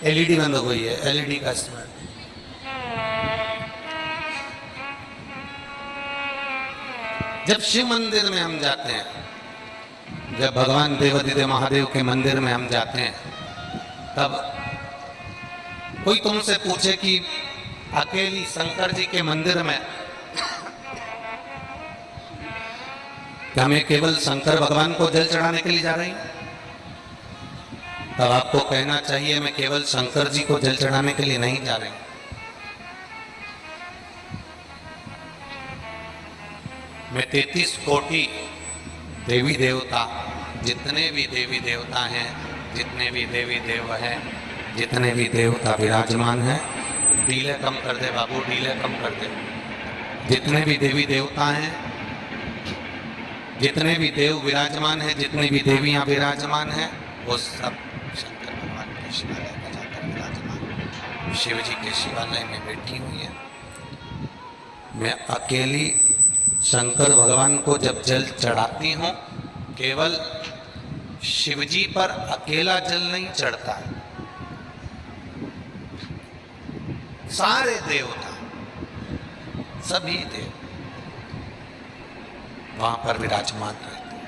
LED बंद हो गई है, एलईडी का इस्तेमाल। जब शिव मंदिर में हम जाते हैं, जब भगवान देवादिदेव महादेव के मंदिर में हम जाते हैं, तब कोई तुमसे पूछे कि अकेली शंकर जी के मंदिर में क्या मैं केवल शंकर भगवान को जल चढ़ाने के लिए जा रही हूं, तब आपको कहना चाहिए मैं केवल शंकर जी को जल चढ़ाने के लिए नहीं जा रही हूं। मैं 33 कोटि देवी देवता, जितने भी देवी देवता हैं, जितने भी देवी देव हैं, जितने भी देवता विराजमान हैं, डीले कम कर दे बाबू, डीले कम कर दे। जितने भी देवी देवता हैं, जितने भी देव विराजमान हैं, जितनी भी देवियां विराजमान हैं, वो सब शंकर भगवान के शिवालय में जाकर विराजमान, शिव जी के शिवालय में बैठी हुई है। मैं अकेली शंकर भगवान को जब जल चढ़ाती हूँ, केवल शिव जी पर अकेला जल नहीं चढ़ता है, सारे देवता, सभी देव वहां पर विराजमान रहते हैं।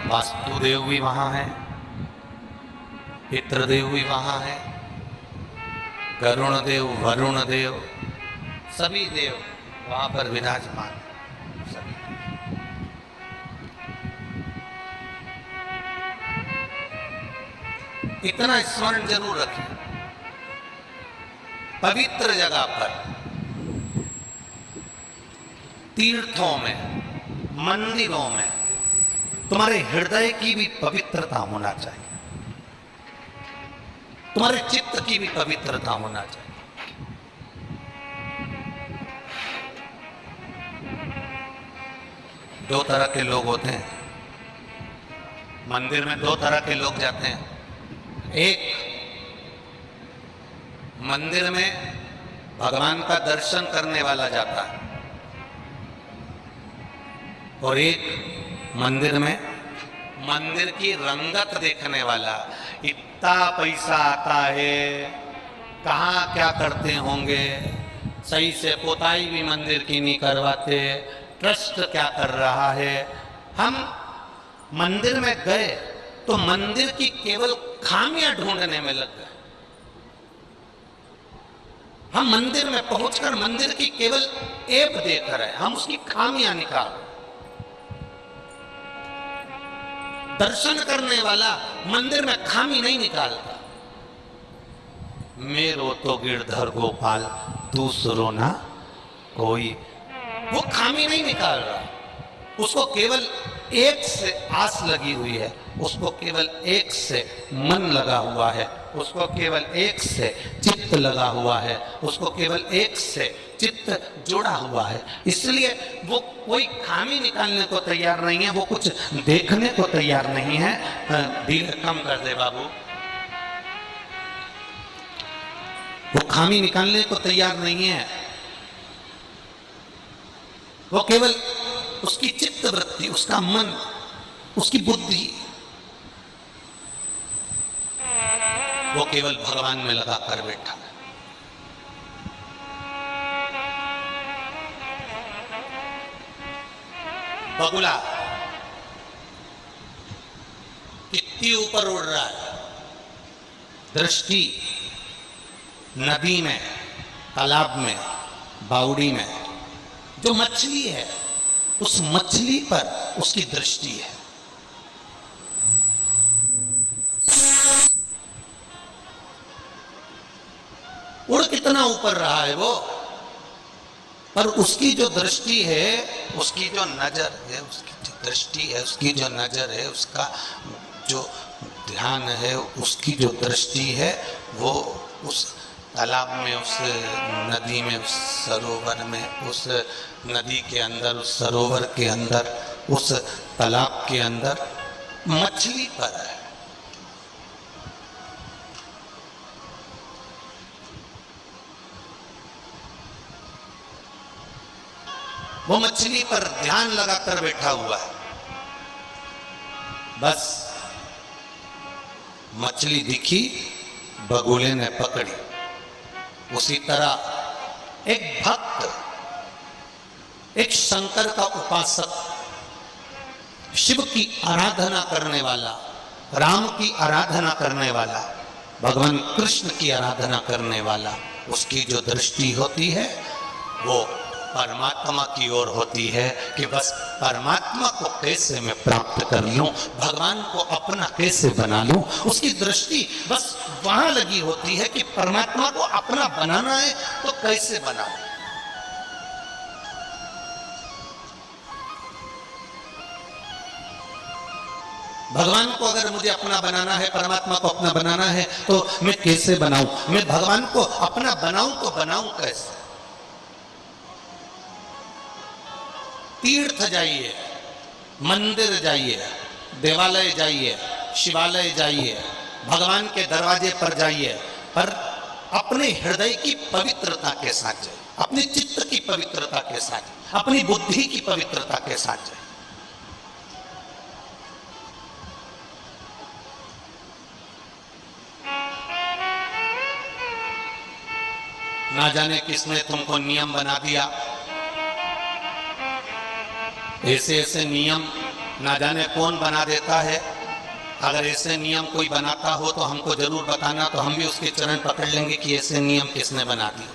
वास्तुदेव भी वहां है, पितृदेव भी वहां है, गरुण देव, वरुण देव, सभी देव वहां पर विराजमान है, सभी। इतना स्मरण जरूर रखें, पवित्र जगह पर, तीर्थों में, मंदिरों में तुम्हारे हृदय की भी पवित्रता होना चाहिए, तुम्हारे चित्त की भी पवित्रता होना चाहिए। दो तरह के लोग होते हैं मंदिर में, दो तरह के लोग जाते हैं। एक, मंदिर में भगवान का दर्शन करने वाला जाता है, और एक मंदिर में मंदिर की रंगत देखने वाला। इतना पैसा आता है, कहाँ क्या करते होंगे, सही से पोताई भी मंदिर की नहीं करवाते, ट्रस्ट क्या कर रहा है। हम मंदिर में गए तो मंदिर की केवल खामियां ढूंढने में लग गए। हम मंदिर में पहुंचकर मंदिर की केवल ऐब देख रहे हैं, हम उसकी खामियां निकाल रहे। दर्शन करने वाला मंदिर में खामी नहीं निकालता। मेरो तो गिरधर गोपाल दूसरो ना कोई, वो खामी नहीं निकाल रहा, उसको केवल एक से आस लगी हुई है, उसको केवल एक से मन लगा हुआ है, उसको केवल एक से चित्त लगा हुआ है, उसको केवल एक से चित्त जुड़ा हुआ है। इसलिए वो कोई खामी निकालने को तैयार नहीं है, वो कुछ देखने को तैयार नहीं है। दिल कम कर दे बाबू, वो खामी निकालने को तैयार नहीं है, वो केवल उसकी चित्त वृत्ति, उसका मन, उसकी बुद्धि, वो केवल भगवान में लगा कर बैठा है। बगुला कितनी ऊपर उड़ रहा है, दृष्टि नदी में, तालाब में, बावड़ी में जो मछली है, उस मछली पर उसकी दृष्टि है। उड़ कितना ऊपर रहा है वो, पर उसकी जो दृष्टि है, उसकी जो नजर है, उसकी जो दृष्टि है, उसकी जो नजर है, उसका जो ध्यान है, उसकी जो दृष्टि है, वो उस तालाब में, उस नदी में, उस सरोवर में, उस नदी के अंदर, उस सरोवर के अंदर, उस तालाब के अंदर मछली पर है। वो मछली पर ध्यान लगाकर बैठा हुआ है। बस मछली दिखी, बगुले ने पकड़ी। उसी तरह एक भक्त, एक शंकर का उपासक, शिव की आराधना करने वाला, राम की आराधना करने वाला, भगवान कृष्ण की आराधना करने वाला, उसकी जो दृष्टि होती है वो परमात्मा की ओर होती है कि बस परमात्मा को कैसे मैं प्राप्त कर लूं, भगवान को अपना कैसे बना लूं। उसकी दृष्टि बस वहां लगी होती है कि परमात्मा को अपना बनाना है तो कैसे बनाऊं। भगवान को अगर मुझे अपना बनाना है, परमात्मा को अपना बनाना है तो मैं कैसे बनाऊं, मैं भगवान को अपना बनाऊं तो बनाऊं कैसे। तीर्थ जाइए, मंदिर जाइए, देवालय जाइए, शिवालय जाइए, भगवान के दरवाजे पर जाइए, पर अपने हृदय की पवित्रता के साथ जाइए, अपने चित्त की पवित्रता के साथ, अपनी बुद्धि की पवित्रता के साथ जाइए। ना जाने किसने तुमको नियम बना दिया, ऐसे ऐसे नियम ना जाने कौन बना देता है। अगर ऐसे नियम कोई बनाता हो तो हमको जरूर बताना, तो हम भी उसके चरण पकड़ लेंगे कि ऐसे नियम किसने बना दिए।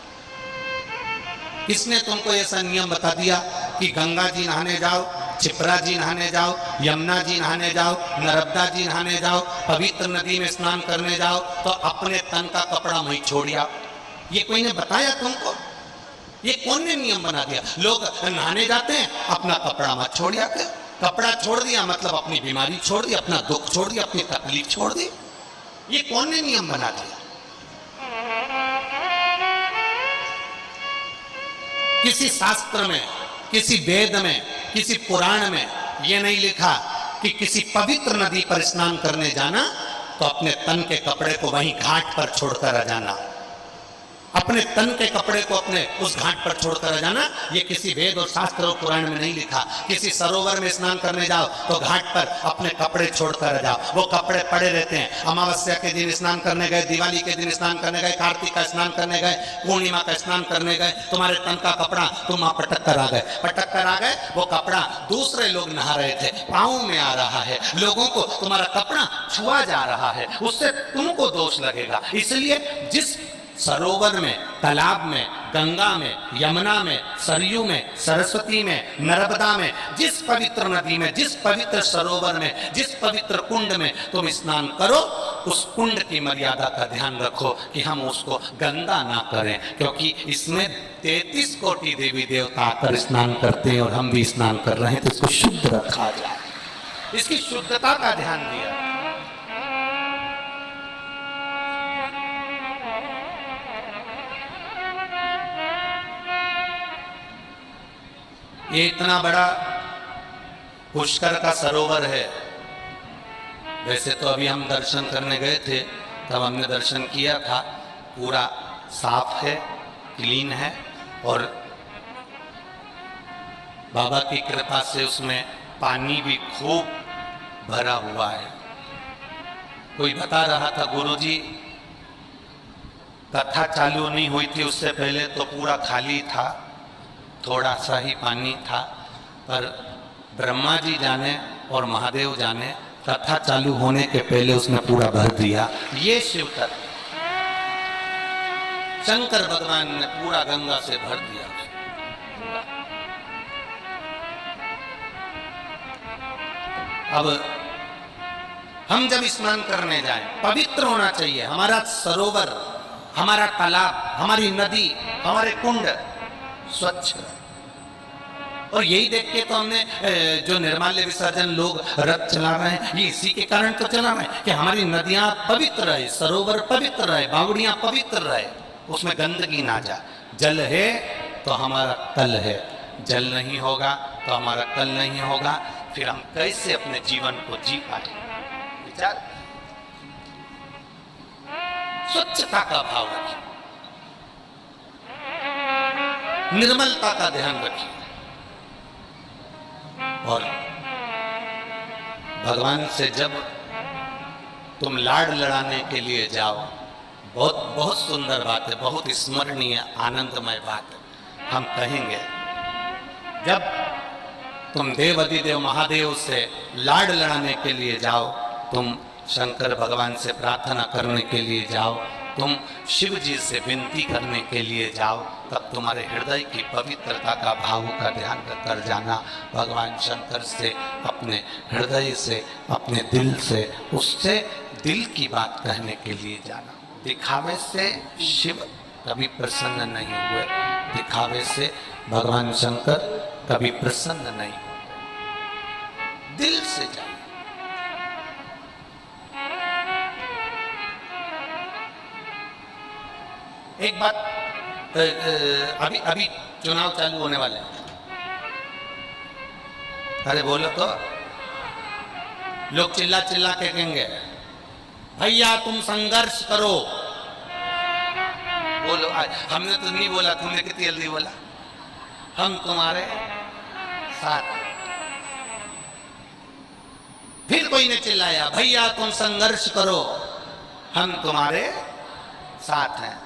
किसने तुमको ऐसा नियम बता दिया कि गंगा जी नहाने जाओ, छिपरा जी नहाने जाओ, यमुना जी नहाने जाओ, नर्मदा जी नहाने जाओ, पवित्र नदी में स्नान करने जाओ तो अपने तन का कपड़ा वहीं छोड़ आओ। ये कोई ने बताया तुमको? ये कौन ने नियम बना दिया? लोग नहाने जाते हैं, अपना कपड़ा मत छोड़ आते। कपड़ा छोड़ दिया मतलब अपनी बीमारी छोड़ दी, अपना दुख छोड़ दिया, अपनी तकलीफ छोड़ दी। ये कौन ने नियम बना दिया? किसी शास्त्र में, किसी वेद में, किसी पुराण में ये नहीं लिखा कि किसी पवित्र नदी पर स्नान करने जाना तो अपने तन के कपड़े को वहीं घाट पर छोड़कर आ जाना। अपने तन के कपड़े को अपने उस घाट पर छोड़कर आ जाना, ये किसी वेद और शास्त्र और पुराण में नहीं लिखा। किसी सरोवर में स्नान करने जाओ तो घाट पर अपने कपड़े छोड़कर आ जाओ, वो कपड़े पड़े रहते हैं। अमावस्या के दिन स्नान करने गए, दिवाली के दिन स्नान करने गए, कार्तिक का स्नान करने गए, पूर्णिमा का स्नान करने गए, तुम्हारे तन का कपड़ा तुम वहां पटक कर आ गए, पटक कर आ गए। वो कपड़ा दूसरे लोग नहा रहे थे, पाँव में आ रहा है, लोगों को तुम्हारा कपड़ा छुआ जा रहा है, उससे तुमको दोष लगेगा। इसलिए जिस सरोवर में, तालाब में, गंगा में, यमुना में, सरयू में, सरस्वती में, नर्मदा में, जिस पवित्र नदी में, जिस पवित्र सरोवर में, जिस पवित्र कुंड में तुम स्नान करो, उस कुंड की मर्यादा का ध्यान रखो कि हम उसको गंदा ना करें, क्योंकि इसमें 33 कोटि देवी देवता आकर स्नान करते हैं और हम भी स्नान कर रहे हैं, तो इसको शुद्ध रखा जाए, इसकी शुद्धता का ध्यान दिया। ये इतना बड़ा पुष्कर का सरोवर है। वैसे तो अभी हम दर्शन करने गए थे, तब हमने दर्शन किया था, पूरा साफ है, क्लीन है और बाबा की कृपा से उसमें पानी भी खूब भरा हुआ है। कोई बता रहा था, गुरुजी कथा चालू नहीं हुई थी उससे पहले तो पूरा खाली था, थोड़ा सा ही पानी था, पर ब्रह्मा जी जाने और महादेव जाने, कथा चालू होने के पहले उसने पूरा भर दिया। ये शिव तत्व शंकर भगवान ने पूरा गंगा से भर दिया। अब हम जब स्नान करने जाएं, पवित्र होना चाहिए हमारा सरोवर, हमारा तालाब, हमारी नदी, हमारे कुंड स्वच्छ। और यही देख के तो हमने जो निर्माल्य विसर्जन लोग रथ चला रहे हैं, ये इसी के कारण तो चला रहे हैं कि हमारी नदियां पवित्र रहे, सरोवर पवित्र रहे, बावड़ियां पवित्र रहे, उसमें गंदगी ना जाए। जल है तो हमारा कल है, जल नहीं होगा तो हमारा कल नहीं होगा, फिर हम कैसे अपने जीवन को जी पाएंगे? विचार, स्वच्छता का भाव रखिए, निर्मलता का ध्यान रखिए और भगवान से जब तुम लाड़ लड़ाने के लिए जाओ। बहुत बहुत सुंदर बात है, बहुत स्मरणीय आनंदमय बात है। हम कहेंगे जब तुम देव अधिदेव महादेव से लाड़ लड़ाने के लिए जाओ, तुम शंकर भगवान से प्रार्थना करने के लिए जाओ, तुम शिव जी से विनती करने के लिए जाओ, तब तुम्हारे हृदय की पवित्रता का भाव का ध्यान कर जाना। भगवान शंकर से अपने हृदय से, अपने दिल से, उससे दिल की बात कहने के लिए जाना। दिखावे से शिव कभी प्रसन्न नहीं हुए, दिखावे से भगवान शंकर कभी प्रसन्न नहीं हुए। दिल से जाना। एक बात, अभी अभी चुनाव चालू होने वाले हैं। अरे बोलो तो, लोग चिल्ला चिल्ला के कहेंगे भैया तुम संघर्ष करो। बोलो, हमने तो नहीं बोला, तुमने कितनी जल्दी बोला। हम तुम्हारे साथ। फिर कोई ने चिल्लाया भैया तुम संघर्ष करो, हम तुम्हारे साथ हैं।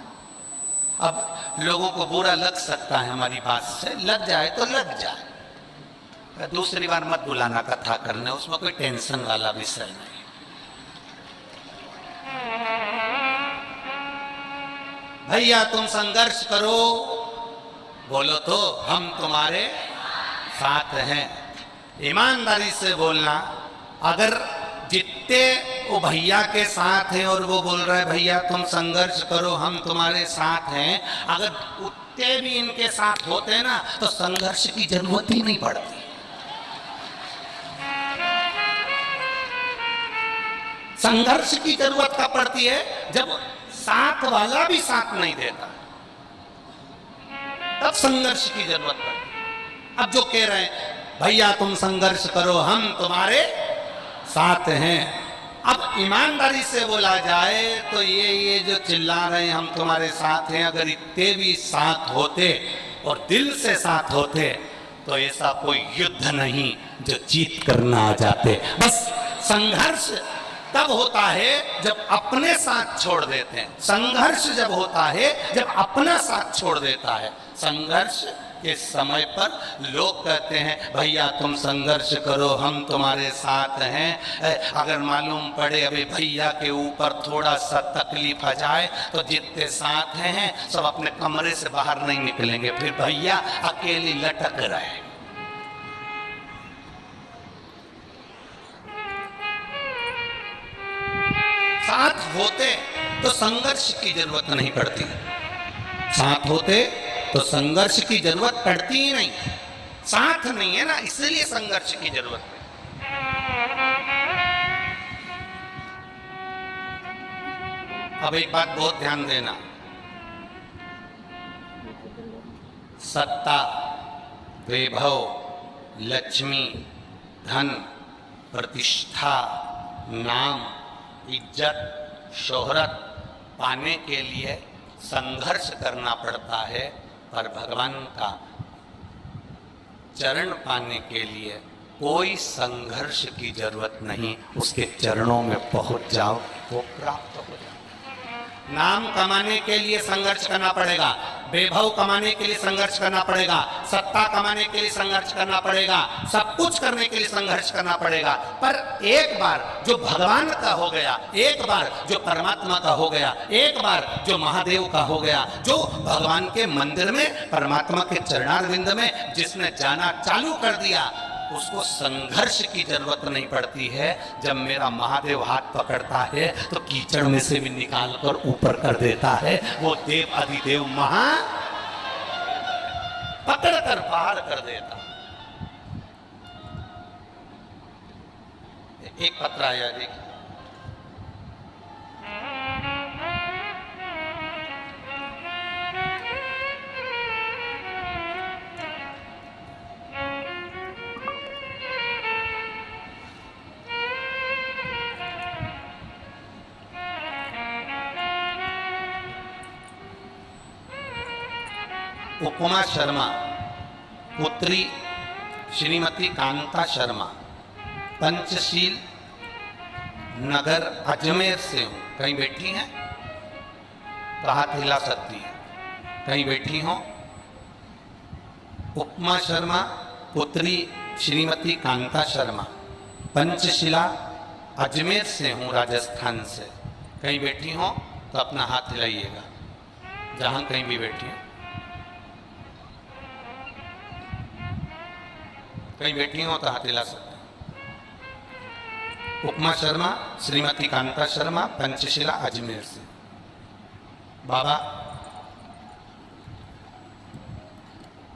अब लोगों को बुरा लग सकता है हमारी बात से, लग जाए तो लग जाए। दूसरी बार मत बुलाना कथा करने, उसमें कोई टेंशन वाला विषय नहीं। भैया तुम संघर्ष करो, बोलो तो हम तुम्हारे साथ हैं। ईमानदारी से बोलना। अगर जितने वो भैया के साथ हैं और वो बोल रहा है भैया तुम संघर्ष करो हम तुम्हारे साथ हैं, अगर उतने भी इनके साथ होते ना तो संघर्ष की जरूरत ही नहीं पड़ती। संघर्ष की जरूरत कब पड़ती है? जब साथ वाला भी साथ नहीं देता, तब संघर्ष की जरूरत पड़ती। अब जो कह रहे हैं भैया तुम संघर्ष करो हम तुम्हारे साथ हैं, अब ईमानदारी से बोला जाए तो ये जो चिल्ला रहे हैं हम तुम्हारे साथ हैं, अगर इतने भी साथ होते और दिल से साथ होते तो ऐसा कोई युद्ध नहीं जो जीत कर ना आ जाते। बस संघर्ष तब होता है जब अपने साथ छोड़ देते हैं। संघर्ष जब होता है जब अपना साथ छोड़ देता है। संघर्ष के समय पर लोग कहते हैं भैया तुम संघर्ष करो हम तुम्हारे साथ हैं। अगर मालूम पड़े अभी भैया के ऊपर थोड़ा सा तकलीफ आ जाए तो जितने साथ हैं सब अपने कमरे से बाहर नहीं निकलेंगे, फिर भैया अकेली लटक रहे। साथ होते तो संघर्ष की जरूरत नहीं पड़ती, साथ होते तो संघर्ष की जरूरत पड़ती ही नहीं। साथ नहीं है ना, इसलिए संघर्ष की जरूरत नहीं। अब एक बात बहुत ध्यान देना, सत्ता, वैभव, लक्ष्मी, धन, प्रतिष्ठा, नाम, इज्जत, शोहरत पाने के लिए संघर्ष करना पड़ता है, पर भगवान का चरण पाने के लिए कोई संघर्ष की जरूरत नहीं। उसके चरणों में पहुंच जाओ वो प्राप्त हो जाए। नाम कमाने के लिए संघर्ष करना पड़ेगा, वैभव कमाने के लिए संघर्ष करना पड़ेगा, सत्ता कमाने के लिए संघर्ष करना पड़ेगा, सब कुछ करने के लिए संघर्ष करना पड़ेगा। पर एक बार जो भगवान का हो गया, एक बार जो परमात्मा का हो गया, एक बार जो महादेव का हो गया, जो भगवान के मंदिर में परमात्मा के चरणारविंद में जिसने जाना चालू कर दिया, उसको संघर्ष की जरूरत नहीं पड़ती है। जब मेरा महादेव हाथ पकड़ता है तो कीचड़ में से भी निकाल कर ऊपर कर देता है। वो देव अधिदेव महा पकड़ कर पार कर देता। एक पत्र आया देखिए, उपमा शर्मा पुत्री श्रीमती कांता शर्मा पंचशील नगर अजमेर से हूं। कहीं बैठी हैं तो हाथ हिला सकती है। कहीं बैठी हो? उपमा शर्मा पुत्री श्रीमती कांता शर्मा, पंचशिला अजमेर से हूं, राजस्थान से। कहीं बैठी हो तो अपना हाथ हिलाइएगा, जहां कहीं भी बैठी हो। कहीं बैठी हो तो हाथ हिला सकते। उपमा शर्मा श्रीमती कांता शर्मा, पंचशिला अजमेर से। बाबा,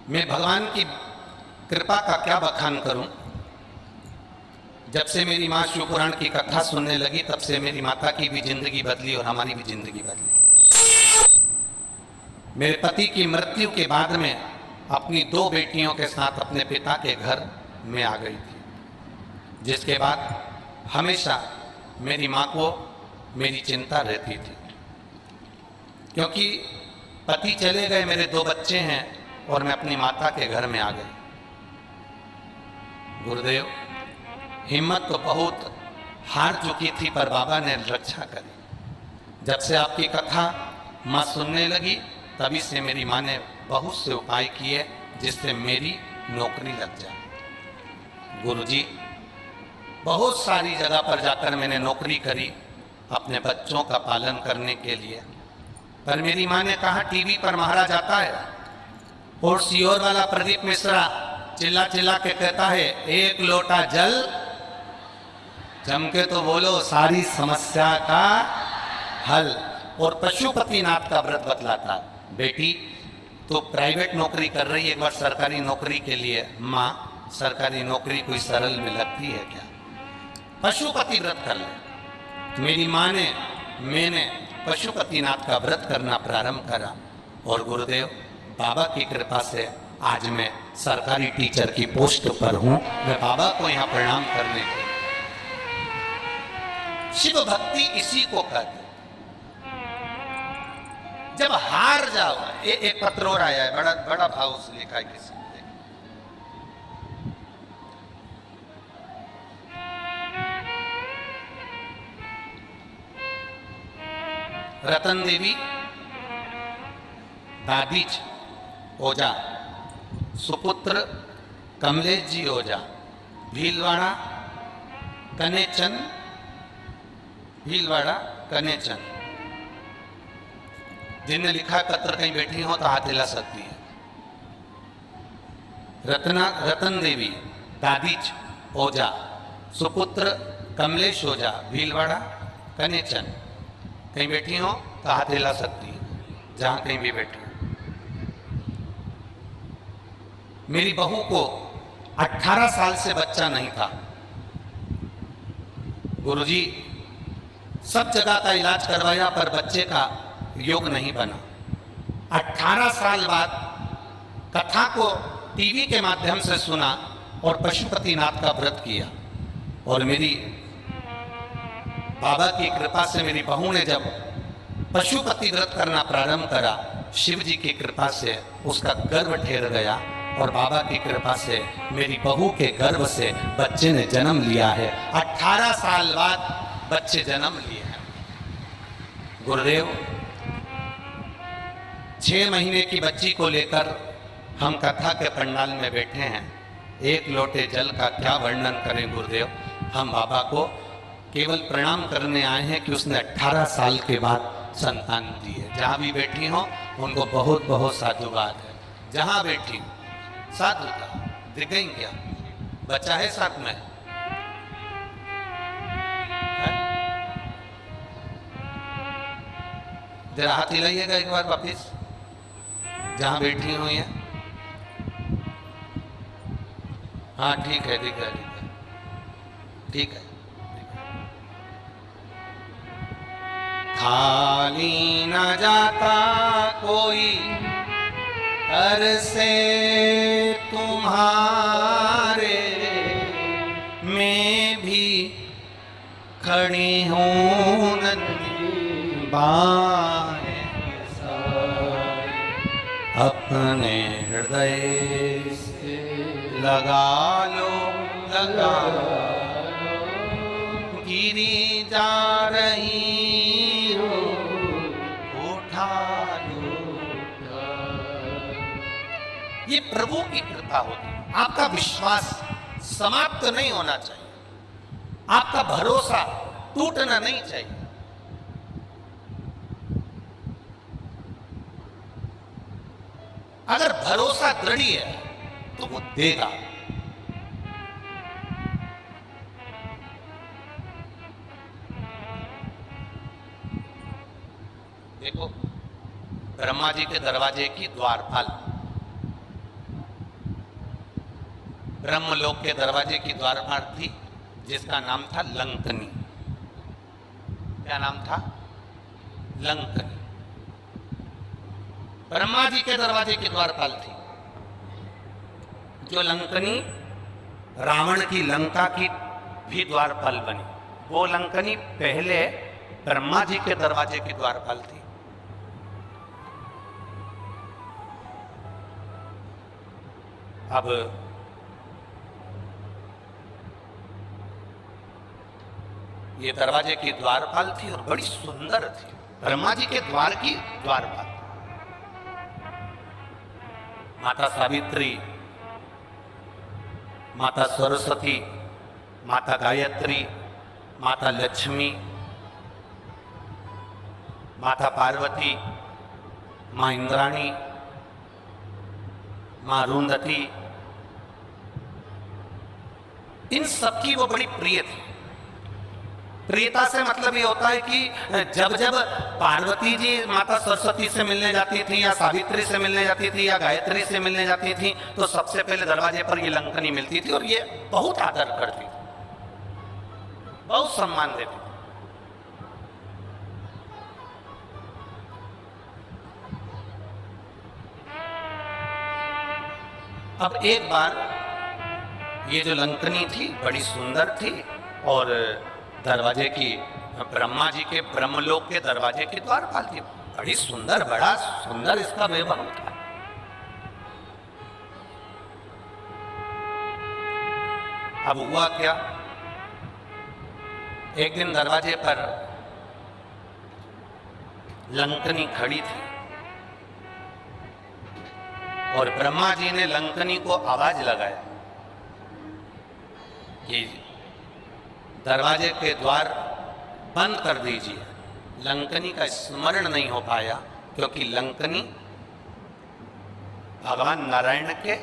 मैं भगवान की कृपा का क्या बखान करूं। जब से मेरी मां शिवपुराण की कथा सुनने लगी, तब से मेरी माता की भी जिंदगी बदली और हमारी भी जिंदगी बदली। मेरे पति की मृत्यु के बाद में अपनी 2 बेटियों के साथ अपने पिता के घर में आ गई थी, जिसके बाद हमेशा मेरी मां को मेरी चिंता रहती थी, क्योंकि पति चले गए, मेरे 2 बच्चे हैं और मैं अपनी माता के घर में आ गई। गुरुदेव, हिम्मत तो बहुत हार चुकी थी, पर बाबा ने रक्षा करी। जब से आपकी कथा मां सुनने लगी, तभी से मेरी मां ने बहुत से उपाय किए जिससे मेरी नौकरी लग जाए। गुरुजी, बहुत सारी जगह पर जाकर मैंने नौकरी करी अपने बच्चों का पालन करने के लिए, पर मेरी मां ने कहा टीवी पर महाराज आता है और सीहोर वाला प्रदीप मिश्रा चिल्ला चिल्ला के कहता है 1 लोटा जल, जम के तो बोलो सारी समस्या का हल। और पशुपतिनाथ का व्रत बतलाता, बेटी तो प्राइवेट नौकरी कर रही है, एक बार सरकारी नौकरी के लिए। माँ, सरकारी नौकरी कोई सरल में लगती है क्या? पशुपति व्रत कर ले। मेरी माँ ने, मैंने पशुपतिनाथ का व्रत करना प्रारंभ करा और गुरुदेव बाबा की कृपा से आज मैं सरकारी टीचर की पोस्ट पर हूं। मैं बाबा को यहाँ प्रणाम करने के, शिव भक्ति इसी को कहते। जब हार जाओ, एक पत्र और आया है, बड़ा बड़ा भाव से लिखा है किसी ने। रतन देवी दादीज ओझा, सुपुत्र कमलेश जी ओझा, भीलवाड़ा कनेचन, भीलवाड़ा कनेचन। जिनने लिखा पत्र कहीं बैठी हो तो हाथ हिला सकती है। रतन देवी दादीज ओझा, सुपुत्र कमलेश ओझा, भीलवाड़ा कनेचन। कहीं बैठी हो तो हाथ हिला सकती है, जहां कहीं भी बैठी हो। मेरी बहू को 18 साल से बच्चा नहीं था। गुरुजी, सब जगह का इलाज करवाया पर बच्चे का योग नहीं बना। 18 साल बाद कथा को टीवी के माध्यम से सुना और पशुपतिनाथ का व्रत किया, और मेरी बाबा की कृपा से मेरी बहू ने जब पशुपति व्रत करना प्रारंभ करा, शिव जी की कृपा से उसका गर्भ ठहर गया और बाबा की कृपा से मेरी बहू के गर्भ से बच्चे ने जन्म लिया है। 18 साल बाद बच्चे जन्म लिए हैं। गुरुदेव, 6 महीने की बच्ची को लेकर हम कथा के पंडाल में बैठे हैं। 1 लोटे जल का क्या वर्णन करें गुरुदेव। हम बाबा को केवल प्रणाम करने आए हैं कि उसने 18 साल के बाद संतान दी है। जहाँ भी बैठी हो उनको बहुत बहुत साधुवाद है। जहाँ बैठी साधुता दिख गई क्या? बच्चा है साथ में? जरा हाथ हिलाइएगा एक बार वापिस, जहां बैठी हुई है। हाँ ठीक है, ठीक है, ठीक है, ठीक है। खाली न जाता कोई घर से तुम्हारे, मैं भी खड़ी हूँ नदी बाएं, अपने हृदय से लगा लो, लगा लो। गिरी जा रही हो, उठा लो। ये प्रभु की कृपा होती है। आपका विश्वास समाप्त नहीं होना चाहिए, आपका भरोसा टूटना नहीं चाहिए। अगर भरोसा दृढ़ है तो वो देगा। देखो, ब्रह्मा जी के दरवाजे की द्वारपाल, ब्रह्मलोक के दरवाजे की द्वारपाल थी, जिसका नाम था लंकनी। क्या नाम था? लंकनी। ब्रह्मा जी के दरवाजे की द्वारपाल थी। जो लंकनी रावण की लंका की भी द्वारपाल बनी, वो लंकनी पहले ब्रह्मा जी के दरवाजे की द्वारपाल थी। अब ये दरवाजे की द्वारपाल थी और बड़ी सुंदर थी, ब्रह्मा जी के द्वार की द्वारपाल। माता सावित्री, माता सरस्वती, माता गायत्री, माता लक्ष्मी, माता पार्वती, मां इंद्राणी, मां अरुंधति, इन सबकी वो बड़ी प्रिय थी। प्रियता से मतलब ये होता है कि जब जब पार्वती जी माता सरस्वती से मिलने जाती थी, या सावित्री से मिलने जाती थी, या गायत्री से मिलने जाती थी, तो सबसे पहले दरवाजे पर ये लंकनी मिलती थी और ये बहुत आदर करती थी, बहुत सम्मान देती थी। अब एक बार ये जो लंकनी थी बड़ी सुंदर थी और दरवाजे की, ब्रह्मा जी के ब्रह्मलोक के दरवाजे की द्वारपाल थी। बड़ी सुंदर, बड़ा सुंदर इसका व्यवहार था। अब हुआ क्या, एक दिन दरवाजे पर लंकनी खड़ी थी और ब्रह्मा जी ने लंकनी को आवाज लगाया कि दरवाजे के द्वार बंद कर दीजिए। लंकनी का स्मरण नहीं हो पाया, क्योंकि लंकनी भगवान नारायण के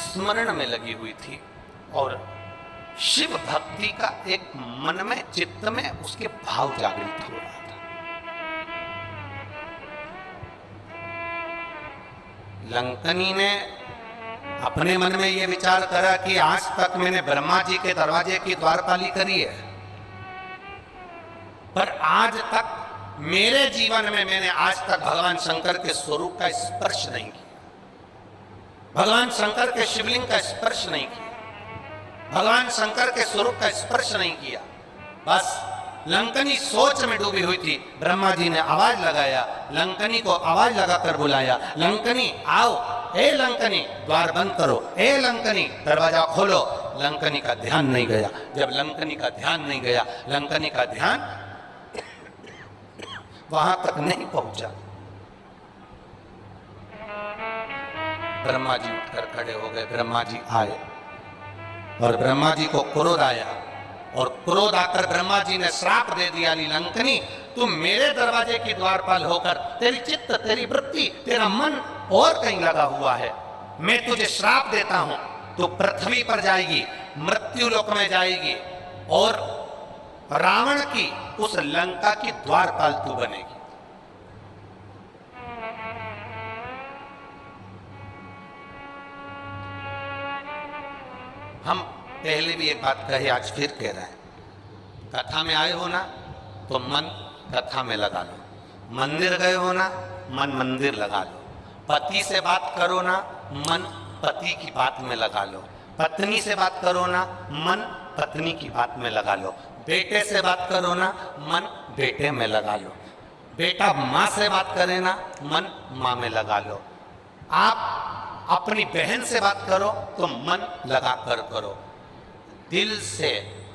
स्मरण में लगी हुई थी और शिव भक्ति का एक मन में, चित्त में उसके भाव जागृत हो रहा था। लंकनी ने अपने मन में यह विचार करा कि आज तक मैंने ब्रह्मा जी के दरवाजे की द्वारपाली करी है, पर आज तक मेरे जीवन में मैंने आज तक भगवान शंकर के स्वरूप का स्पर्श नहीं किया, भगवान शंकर के शिवलिंग का स्पर्श नहीं किया, भगवान शंकर के स्वरूप का स्पर्श नहीं किया। बस लंकनी सोच में डूबी हुई थी। ब्रह्मा जी ने आवाज लगाया, लंकनी को आवाज लगाकर बुलाया, लंकनी आओ, ए लंकनी द्वार बंद करो, ए लंकनी दरवाजा खोलो। लंकनी का ध्यान नहीं गया। जब लंकनी का ध्यान नहीं गया, लंकनी का ध्यान वहां तक नहीं पहुंचा। ब्रह्मा जी उठकर खड़े हो गए। ब्रह्मा जी आए और ब्रह्मा जी को क्रोध आया और क्रोध आकर ब्रह्मा जी ने श्राप दे दिया, लंकनी तू मेरे दरवाजे की द्वारपाल होकर तेरी चित्त, तेरी वृत्ति, तेरा मन और कहीं लगा हुआ है। मैं तुझे श्राप देता हूं, तू पृथ्वी पर जाएगी, मृत्यु लोक में जाएगी और रावण की उस लंका की द्वारपाल तू बनेगी। हम पहले भी एक बात कही, आज फिर कह रहे हैं, कथा में आए हो ना तो मन कथा में लगा लो, मंदिर गए हो ना मन मंदिर लगा लो, पति से बात करो ना मन पति की बात में लगा लो, पत्नी से बात करो ना मन पत्नी की बात में लगा लो, बेटे से बात करो ना मन बेटे में लगा लो, बेटा माँ से बात करे ना मन माँ में लगा लो, आप अपनी बहन से बात करो तो मन लगा कर करो, दिल से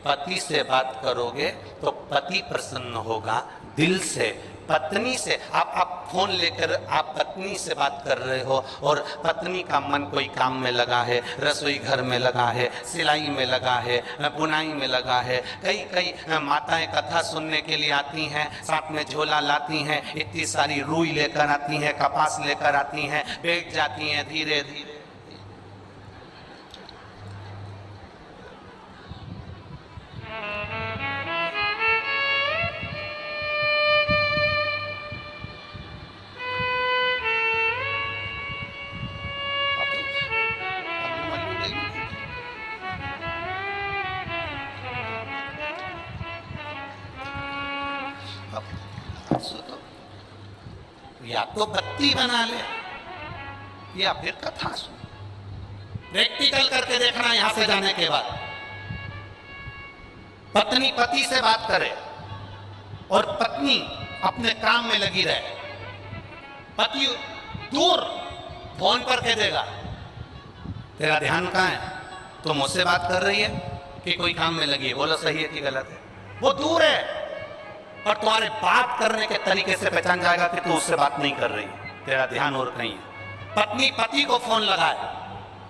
पति से बात करोगे तो पति प्रसन्न होगा। दिल से पत्नी से आप फोन लेकर आप पत्नी से बात कर रहे हो और पत्नी का मन कोई काम में लगा है, रसोई घर में लगा है, सिलाई में लगा है, बुनाई में लगा है। कई माताएं कथा सुनने के लिए आती हैं, साथ में झोला लाती हैं, इतनी सारी रुई लेकर आती हैं, कपास लेकर आती हैं, बैठ जाती हैं धीरे धीरे। या तो बत्ती बना ले या फिर कथा सुन। प्रैक्टिकल करके देखना यहां से जाने के बाद। पत्नी पति से बात करे और पत्नी अपने काम में लगी रहे। पति दूर फोन पर कह देगा तेरा ध्यान कहां है, तो मुझसे बात कर रही है कि कोई काम में लगी है, बोलो सही है कि गलत है। वो दूर है और तुम्हारे बात करने के तरीके से पहचान जाएगा कि तू उससे बात नहीं कर रही, तेरा ध्यान और कहीं है। पत्नी पति को फोन लगाए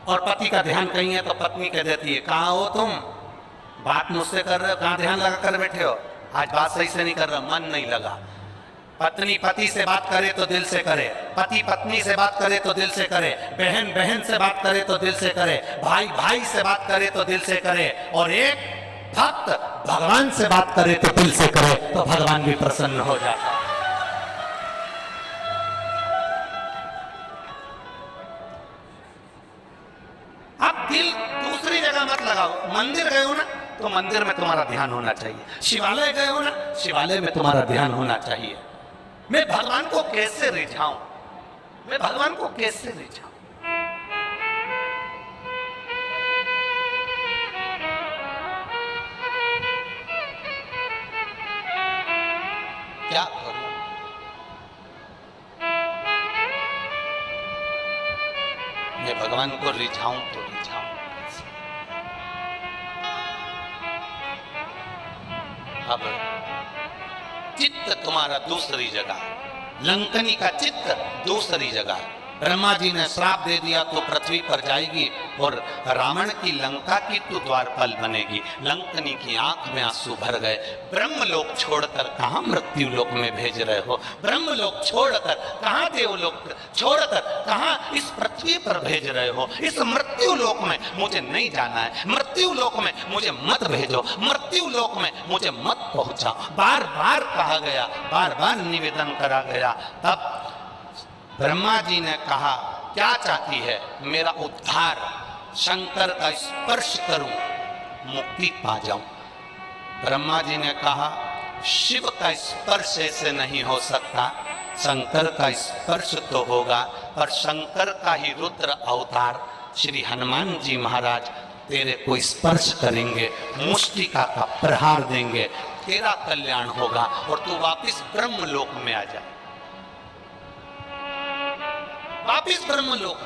और पति का ध्यान कहीं है तो पत्नी कह देती है कहाँ हो तुम, बात मुझसे कर रहे हो, कहाँ ध्यान लगा कर बैठे हो, आज बात सही से नहीं कर रहा, मन नहीं लगा। पत्नी पति से बात करे तो दिल से करे, पति पत्नी से बात करे तो दिल से करे, बहन बहन से बात करे तो दिल से करे, भाई भाई से बात करे तो दिल से करे, और एक भक्त भगवान से बात करे तो दिल से करे तो भगवान भी प्रसन्न हो जाता है। अब दिल दूसरी जगह मत लगाओ। मंदिर गए हो ना तो मंदिर में तुम्हारा ध्यान होना चाहिए, शिवालय गए हो ना शिवालय में तुम्हारा ध्यान होना चाहिए। मैं भगवान को कैसे रिझाऊं, मैं भगवान को कैसे रिझाऊं। क्या करूं, मैं भगवान को रिझाऊं तो रिझाऊं। अब चित्त तुम्हारा दूसरी जगह, लंकनी का चित्त दूसरी जगह। ब्रह्मा जी ने श्राप दे दिया तो पृथ्वी पर जाएगी और रावण की लंका की तो द्वारपाल बनेगी। लंकनी की आंख में आंसू भर गए। ब्रह्मलोक छोड़कर कहां मृत्यु लोक में भेज रहे हो, ब्रह्मलोक छोड़कर कहां देवलोक छोड़कर कहां इस पृथ्वी पर भेज रहे हो। इस मृत्यु लोक में मुझे नहीं जाना है, मृत्यु लोक में मुझे मत भेजो, मृत्यु लोक में मुझे मत पहुंचाओ। बार बार कहा गया, बार बार निवेदन करा गया। तब ब्रह्मा जी ने कहा क्या चाहती है, मेरा उद्धार, शंकर का स्पर्श करूं, मुक्ति पा जाऊं। ब्रह्मा जी ने कहा शिव का स्पर्श ऐसे नहीं हो सकता, शंकर का स्पर्श तो होगा, और शंकर का ही रुद्र अवतार श्री हनुमान जी महाराज तेरे को स्पर्श करेंगे, मुष्टिका का प्रहार देंगे, तेरा कल्याण होगा और तू वापिस ब्रह्मलोक में आ जा, वापिस ब्रह्मलोक।